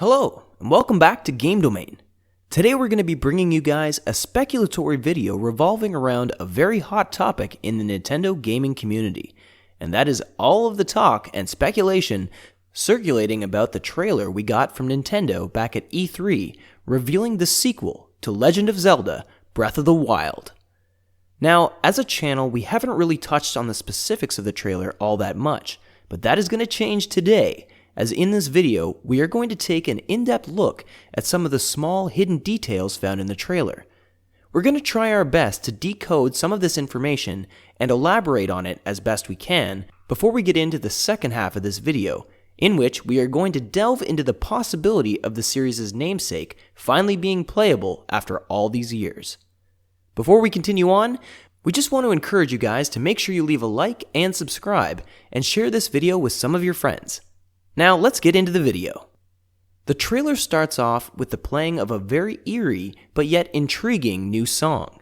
Hello, and welcome back to Game Domain. Today we're going to be bringing you guys a speculatory video revolving around a very hot topic in the Nintendo gaming community, and that is all of the talk and speculation circulating about the trailer we got from Nintendo back at E3 revealing the sequel to Legend of Zelda: Breath of the Wild. Now, as a channel, we haven't really touched on the specifics of the trailer all that much, but that is going to change today, as in this video, we are going to take an in-depth look at some of the small hidden details found in the trailer. We're going to try our best to decode some of this information and elaborate on it as best we can before we get into the second half of this video, in which we are going to delve into the possibility of the series' namesake finally being playable after all these years. Before we continue on, we just want to encourage you guys to make sure you leave a like and subscribe and share this video with some of your friends. Now let's get into the video. The trailer starts off with the playing of a very eerie but yet intriguing new song.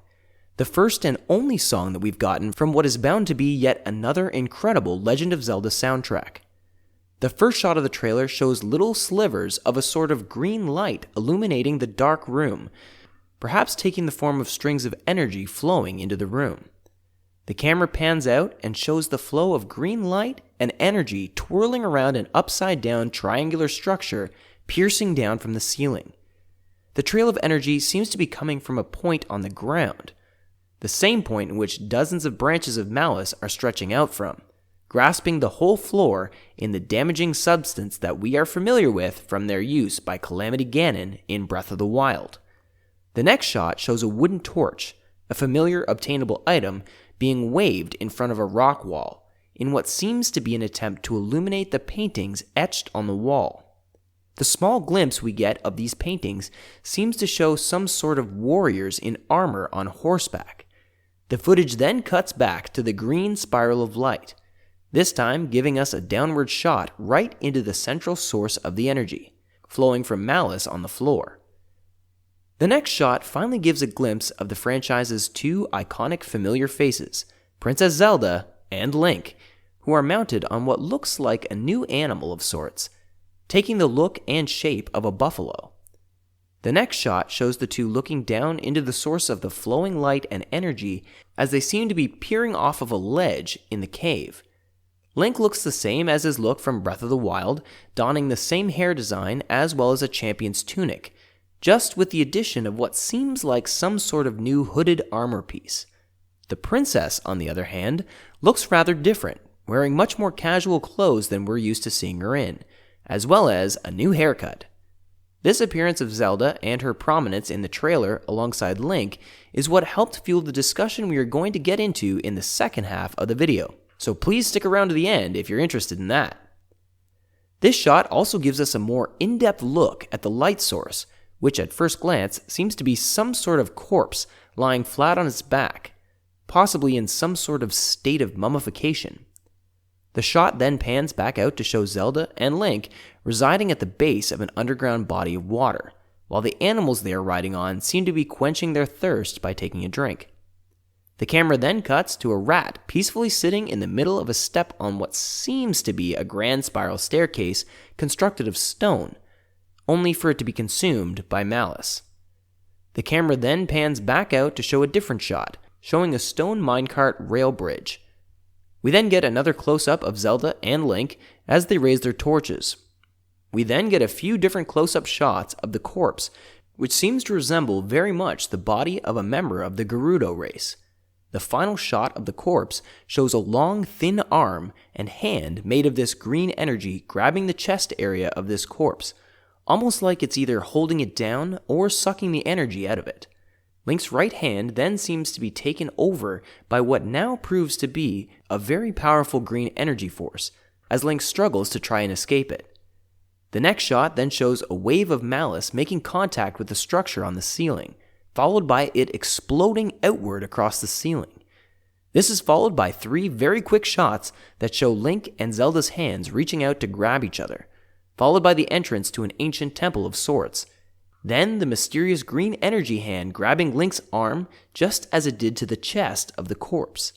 The first and only song that we've gotten from what is bound to be yet another incredible Legend of Zelda soundtrack. The first shot of the trailer shows little slivers of a sort of green light illuminating the dark room, perhaps taking the form of strings of energy flowing into the room. The camera pans out and shows the flow of green light and energy twirling around an upside-down triangular structure piercing down from the ceiling. The trail of energy seems to be coming from a point on the ground, the same point in which dozens of branches of malice are stretching out from, grasping the whole floor in the damaging substance that we are familiar with from their use by Calamity Ganon in Breath of the Wild. The next shot shows a wooden torch, a familiar obtainable item, being waved in front of a rock wall, in what seems to be an attempt to illuminate the paintings etched on the wall. The small glimpse we get of these paintings seems to show some sort of warriors in armor on horseback. The footage then cuts back to the green spiral of light, this time giving us a downward shot right into the central source of the energy, flowing from malice on the floor. The next shot finally gives a glimpse of the franchise's two iconic familiar faces, Princess Zelda and Link, who are mounted on what looks like a new animal of sorts, taking the look and shape of a buffalo. The next shot shows the two looking down into the source of the flowing light and energy as they seem to be peering off of a ledge in the cave. Link looks the same as his look from Breath of the Wild, donning the same hair design as well as a champion's tunic, just with the addition of what seems like some sort of new hooded armor piece. The princess, on the other hand, looks rather different, wearing much more casual clothes than we're used to seeing her in, as well as a new haircut. This appearance of Zelda and her prominence in the trailer alongside Link is what helped fuel the discussion we are going to get into in the second half of the video, so please stick around to the end if you're interested in that. This shot also gives us a more in-depth look at the light source, which at first glance seems to be some sort of corpse lying flat on its back, possibly in some sort of state of mummification. The shot then pans back out to show Zelda and Link residing at the base of an underground body of water, while the animals they are riding on seem to be quenching their thirst by taking a drink. The camera then cuts to a rat peacefully sitting in the middle of a step on what seems to be a grand spiral staircase constructed of stone, only for it to be consumed by malice. The camera then pans back out to show a different shot, showing a stone minecart rail bridge. We then get another close-up of Zelda and Link as they raise their torches. We then get a few different close-up shots of the corpse, which seems to resemble very much the body of a member of the Gerudo race. The final shot of the corpse shows a long, thin arm and hand made of this green energy grabbing the chest area of this corpse, almost like it's either holding it down or sucking the energy out of it. Link's right hand then seems to be taken over by what now proves to be a very powerful green energy force, as Link struggles to try and escape it. The next shot then shows a wave of malice making contact with the structure on the ceiling, followed by it exploding outward across the ceiling. This is followed by three very quick shots that show Link and Zelda's hands reaching out to grab each other, followed by the entrance to an ancient temple of sorts. Then the mysterious green energy hand grabbing Link's arm just as it did to the chest of the corpse.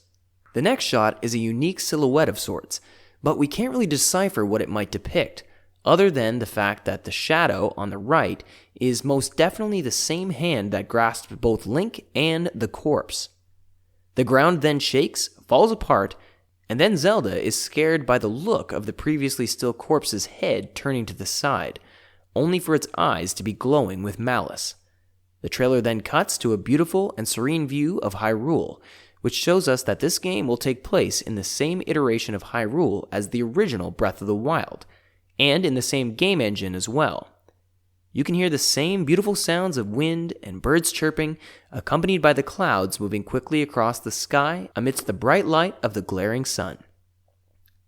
The next shot is a unique silhouette of sorts, but we can't really decipher what it might depict, other than the fact that the shadow on the right is most definitely the same hand that grasped both Link and the corpse. The ground then shakes, falls apart, and then Zelda is scared by the look of the previously still corpse's head turning to the side, only for its eyes to be glowing with malice. The trailer then cuts to a beautiful and serene view of Hyrule, which shows us that this game will take place in the same iteration of Hyrule as the original Breath of the Wild, and in the same game engine as well. You can hear the same beautiful sounds of wind and birds chirping, accompanied by the clouds moving quickly across the sky amidst the bright light of the glaring sun.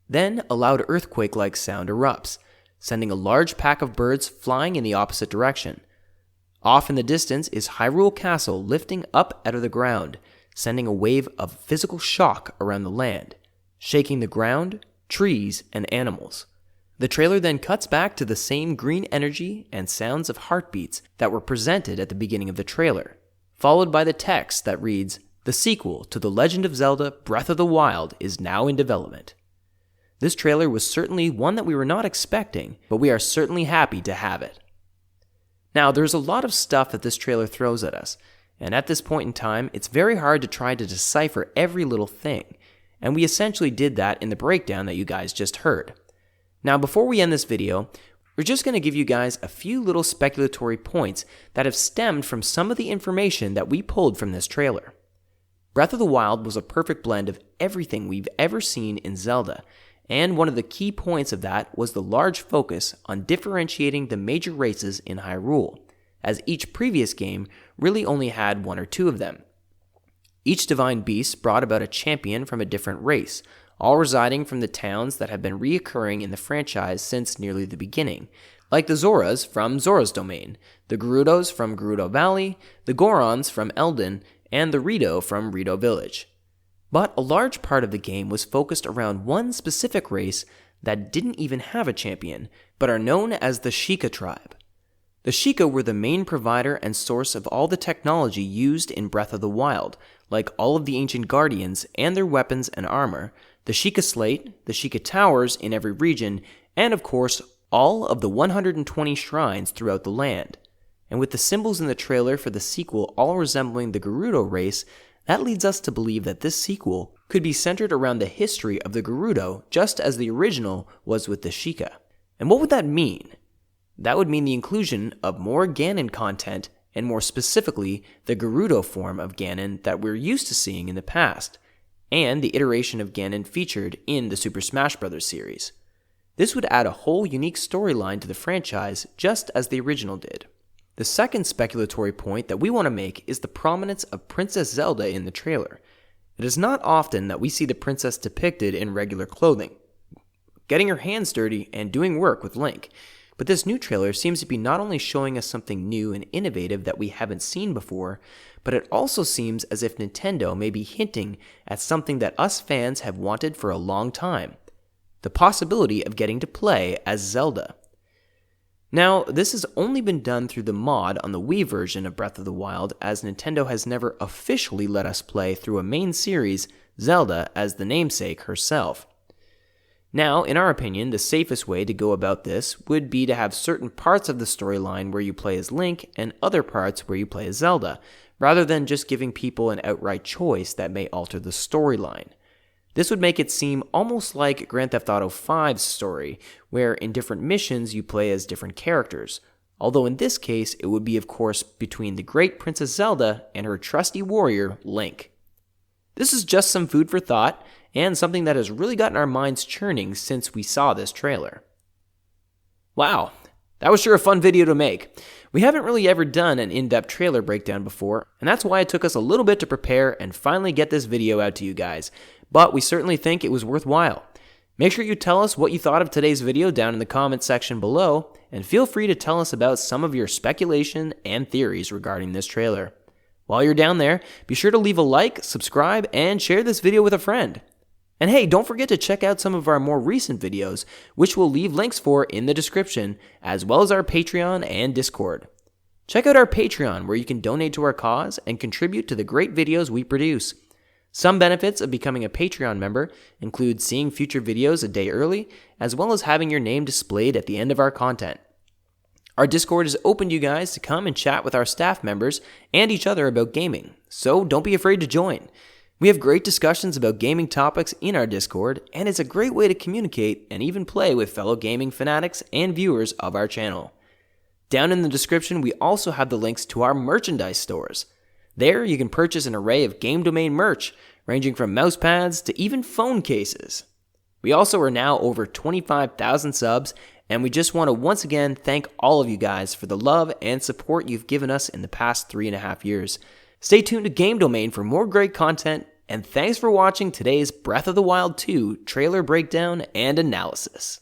Then a loud earthquake-like sound erupts, sending a large pack of birds flying in the opposite direction. Off in the distance is Hyrule Castle lifting up out of the ground, sending a wave of physical shock around the land, shaking the ground, trees, and animals. The trailer then cuts back to the same green energy and sounds of heartbeats that were presented at the beginning of the trailer, followed by the text that reads, "The sequel to The Legend of Zelda Breath of the Wild is now in development." This trailer was certainly one that we were not expecting, but we are certainly happy to have it. Now, there's a lot of stuff that this trailer throws at us, and at this point in time, it's very hard to try to decipher every little thing, and we essentially did that in the breakdown that you guys just heard. Now, before we end this video, we're just going to give you guys a few little speculatory points that have stemmed from some of the information that we pulled from this trailer. Breath of the Wild was a perfect blend of everything we've ever seen in Zelda, and one of the key points of that was the large focus on differentiating the major races in Hyrule, as each previous game really only had one or two of them. Each divine beast brought about a champion from a different race, all residing from the towns that have been reoccurring in the franchise since nearly the beginning, like the Zoras from Zora's Domain, the Gerudos from Gerudo Valley, the Gorons from Eldin, and the Rito from Rito Village. But a large part of the game was focused around one specific race that didn't even have a champion, but are known as the Sheikah tribe. The Sheikah were the main provider and source of all the technology used in Breath of the Wild, like all of the ancient guardians and their weapons and armor, the Sheikah Slate, the Sheikah Towers in every region, and of course, all of the 120 shrines throughout the land. And with the symbols in the trailer for the sequel all resembling the Gerudo race, that leads us to believe that this sequel could be centered around the history of the Gerudo, just as the original was with the Sheikah. And what would that mean? That would mean the inclusion of more Ganon content, and more specifically, the Gerudo form of Ganon that we're used to seeing in the past, and the iteration of Ganon featured in the Super Smash Bros. Series. This would add a whole unique storyline to the franchise, just as the original did. The second speculatory point that we want to make is the prominence of Princess Zelda in the trailer. It is not often that we see the princess depicted in regular clothing, getting her hands dirty and doing work with Link. But this new trailer seems to be not only showing us something new and innovative that we haven't seen before, but it also seems as if Nintendo may be hinting at something that us fans have wanted for a long time: the possibility of getting to play as Zelda. Now, this has only been done through the mod on the Wii version of Breath of the Wild, as Nintendo has never officially let us play through a main series, Zelda as the namesake herself. Now, in our opinion, the safest way to go about this would be to have certain parts of the storyline where you play as Link and other parts where you play as Zelda, rather than just giving people an outright choice that may alter the storyline. This would make it seem almost like Grand Theft Auto V's story, where in different missions you play as different characters, although in this case it would be of course between the great Princess Zelda and her trusty warrior, Link. This is just some food for thought, and something that has really gotten our minds churning since we saw this trailer. Wow, that was sure a fun video to make. We haven't really ever done an in-depth trailer breakdown before, and that's why it took us a little bit to prepare and finally get this video out to you guys, but we certainly think it was worthwhile. Make sure you tell us what you thought of today's video down in the comments section below, and feel free to tell us about some of your speculation and theories regarding this trailer. While you're down there, be sure to leave a like, subscribe, and share this video with a friend. And hey, don't forget to check out some of our more recent videos, which we'll leave links for in the description, as well as our Patreon and Discord. Check out our Patreon, where you can donate to our cause and contribute to the great videos we produce. Some benefits of becoming a Patreon member include seeing future videos a day early, as well as having your name displayed at the end of our content. Our Discord is open to you guys to come and chat with our staff members and each other about gaming, so don't be afraid to join. We have great discussions about gaming topics in our Discord, and it's a great way to communicate and even play with fellow gaming fanatics and viewers of our channel. Down in the description, we also have the links to our merchandise stores. There, you can purchase an array of Game Domain merch, ranging from mouse pads to even phone cases. We also are now over 25,000 subs, and we just want to once again thank all of you guys for the love and support you've given us in the past 3.5 years. Stay tuned to Game Domain for more great content, and thanks for watching today's Breath of the Wild 2 trailer breakdown and analysis.